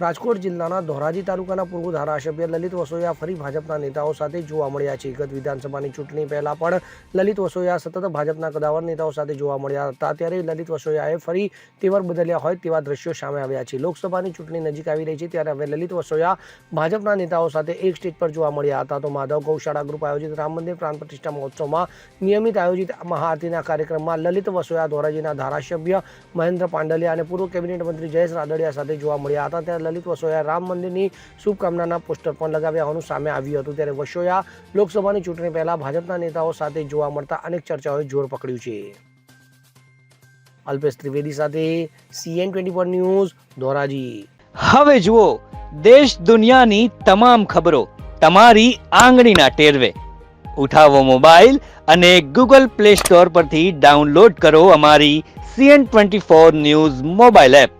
રાજકોટ જિલ્લાના ધોરાજી તાલુકાના પૂર્વ ધારાસભ્ય લલિત વસોયા ફરી ભાજપના નેતાઓ સાથે જોવા મળ્યા છે. ગત વિધાનસભાની ચૂંટણી પહેલા પણ લલિત વસોયા સતત ભાજપના કદાવર નેતાઓ સાથે જોવા મળ્યા હતા. ત્યારે લલિત વસોયાએ ફરી તેવર બદલ્યા હોય તેવા દ્રશ્યો સામે આવ્યા છે. લોકસભાની ચૂંટણી નજીક આવી રહી છે ત્યારે હવે લલિત વસોયા ભાજપના નેતાઓ સાથે એક સ્ટેજ પર જોવા મળ્યા હતા. તો માધવ ગૌશાળા ગ્રુપ આયોજિત રામ મંદિર પ્રાણ પ્રતિષ્ઠા મહોત્સવમાં નિયમિત આયોજિત મહાઆરતીના કાર્યક્રમમાં લલિત વસોયા ધોરાજીના ધારાસભ્ય મહેન્દ્ર પાંડલિયા અને પૂર્વ કેબિનેટ મંત્રી જયેશ રાદડિયા સાથે જોવા મળ્યા હતા. ત્યારે લલિત વસોયા રામ મંદિરની શુભકામનાના પોસ્ટર પણ લગાવ્યા હોવાનું સામે આવ્યું હતું. ત્યારે વસોયા લોકસભાની ચૂંટણી પહેલા ભાજપના નેતાઓ સાથે જોવા મળતા અનેક ચર્ચાઓએ જોર પકડ્યું છે. અલ્પેશ ત્રિવેદી સાથે CN24 ન્યૂઝ ધોરાજી. હવે જુઓ દેશ દુનિયાની તમામ ખબરો તમારી આંગળીના ટેરવે. ઉઠાવો મોબાઈલ અને Google Play Store પરથી ડાઉનલોડ કરો અમારી CN24 ન્યૂઝ મોબાઈલ એપ.